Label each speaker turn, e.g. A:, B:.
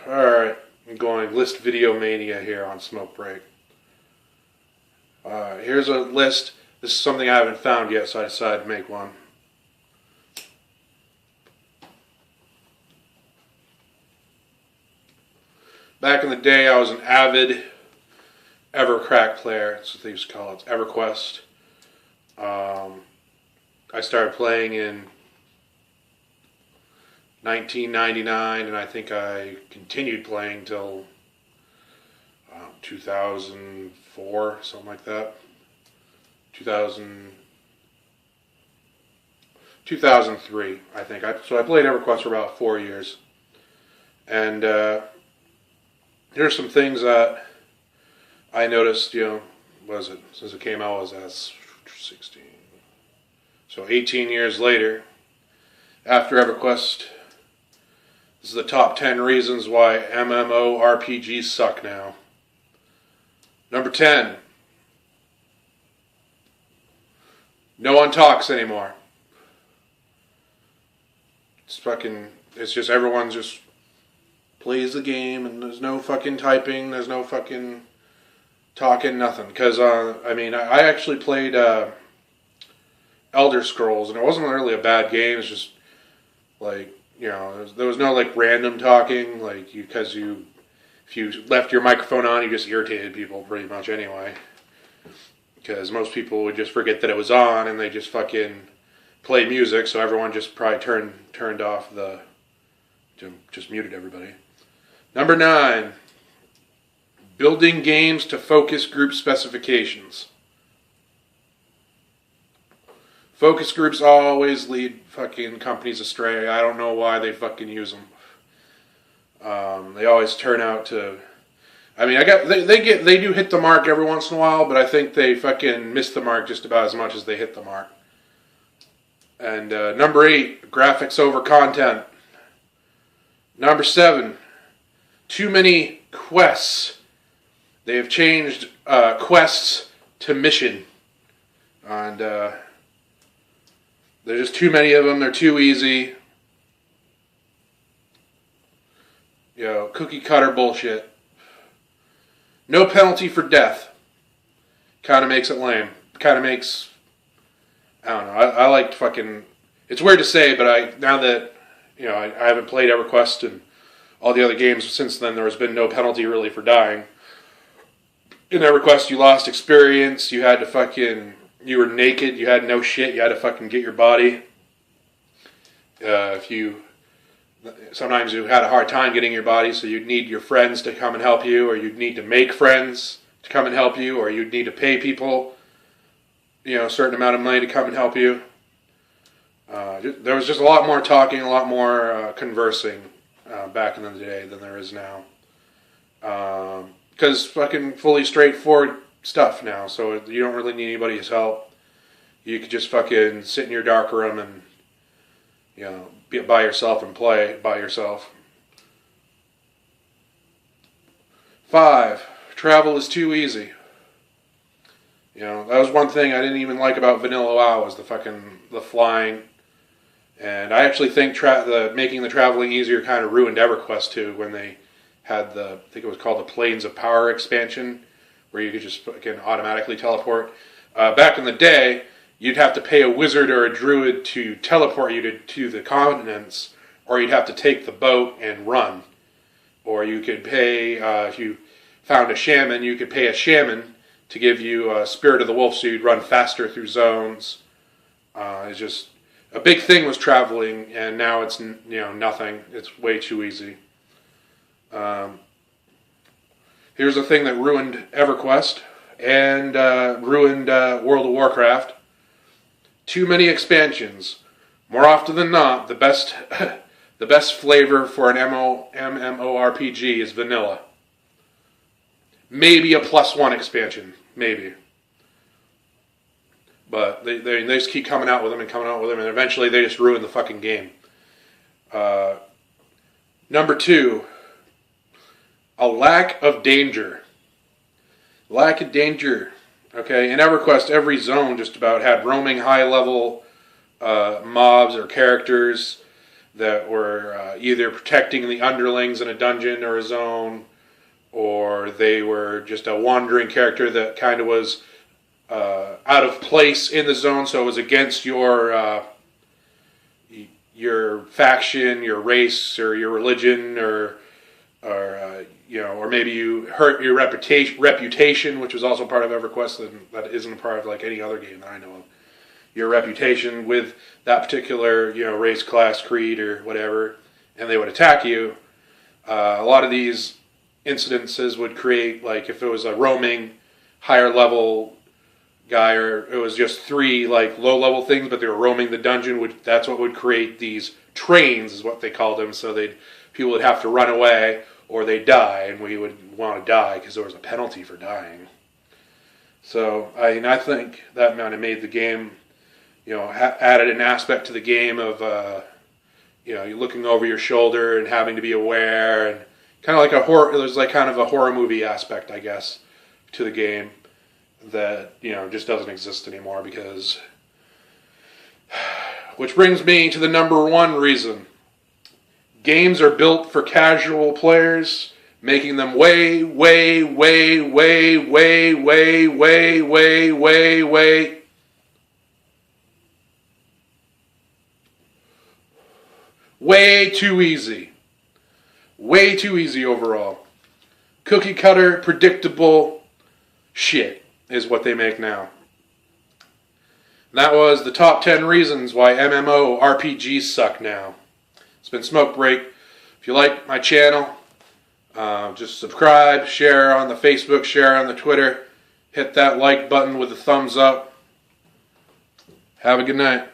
A: Alright, I'm going list video mania here on Smoke Break. Here's a list. This is something I haven't found yet, so I decided to make one. Back in the day, I was an avid Everquest player. That's what they used to call it. It's Everquest. I started playing in 1999, and I think I continued playing till 2004, something like that. 2003, I think. So I played EverQuest for about 4 years. And here's some things that I noticed, since it came out, was as 16. So 18 years later, after EverQuest, this is the top 10 reasons why MMORPGs suck now. Number 10. No one talks anymore. It's just everyone just plays the game and there's no fucking typing, there's no fucking talking, nothing. Because, I actually played Elder Scrolls and it wasn't really a bad game, it's just like, there was no like random talking, like if you left your microphone on, you just irritated people pretty much anyway. Because most people would just forget that it was on and they just fucking play music, so everyone just probably turned off just muted everybody. Number 9, building games to focus group specifications. Focus groups always lead fucking companies astray. I don't know why they fucking use them. They always turn out to... they do hit the mark every once in a while, but I think they fucking miss the mark just about as much as they hit the mark. And number 8, graphics over content. Number 7, too many quests. They have changed quests to mission. And there's just too many of them. They're too easy. Cookie cutter bullshit. No penalty for death. Kind of makes it lame. Kind of makes... I don't know. I like fucking... It's weird to say, but now that, I haven't played EverQuest and all the other games since then, there has been no penalty really for dying. In EverQuest, you lost experience. You had to fucking... You were naked. You had no shit. You had to fucking get your body. Sometimes you had a hard time getting your body, so you'd need your friends to come and help you, or you'd need to make friends to come and help you, or you'd need to pay people, a certain amount of money to come and help you. There was just a lot more talking, a lot more conversing back in the day than there is now. Because fucking fully straightforward stuff now, so you don't really need anybody's help. You could just fucking sit in your dark room and, be by yourself and play by yourself. 5, travel is too easy. That was one thing I didn't even like about Vanilla WoW, was the flying. And I actually think making the traveling easier kind of ruined EverQuest too, when they had I think it was called the Planes of Power expansion, where you could just fucking automatically teleport. Back in the day, you'd have to pay a wizard or a druid to teleport you to the continents, or you'd have to take the boat and run. Or you could pay, if you found a shaman, you could pay a shaman to give you a Spirit of the Wolf so you'd run faster through zones. It's just, a big thing was traveling, and now it's, nothing. It's way too easy. Here's a thing that ruined EverQuest and ruined World of Warcraft. Too many expansions. More often than not, the best flavor for an MMORPG is vanilla. Maybe a +1 expansion, maybe. But they just keep coming out with them, and eventually they just ruin the fucking game. Number 2, a lack of danger. Lack of danger. Okay, in EverQuest, every zone just about had roaming high-level mobs or characters that were either protecting the underlings in a dungeon or a zone, or they were just a wandering character that kind of was out of place in the zone, so it was against your faction, your race, or your religion, or maybe you hurt your reputation, which was also part of Everquest, and that isn't a part of like any other game that I know of. Your reputation with that particular, race, class, creed, or whatever, and they would attack you. A lot of these incidences would create, like, if it was a roaming, higher level guy, or it was just 3 like low level things, but they were roaming the dungeon. That's what would create these trains, is what they called them. So people would have to run away, or they'd die, and we would want to die because there was a penalty for dying. So I think that kind of made the game, added an aspect to the game of you're looking over your shoulder and having to be aware, and kind of like a horror. There's like kind of a horror movie aspect, I guess, to the game that just doesn't exist anymore. Because, which brings me to the number 1 reason: games are built for casual players, making them way, way, way, way, way, way, way, way, way, way. Way too easy. Way too easy overall. Cookie cutter, predictable shit is what they make now. And that was the top 10 reasons why MMORPGs suck now. It's been Smoke Break. If you like my channel, just subscribe, share on the Facebook, share on the Twitter. Hit that like button with a thumbs up. Have a good night.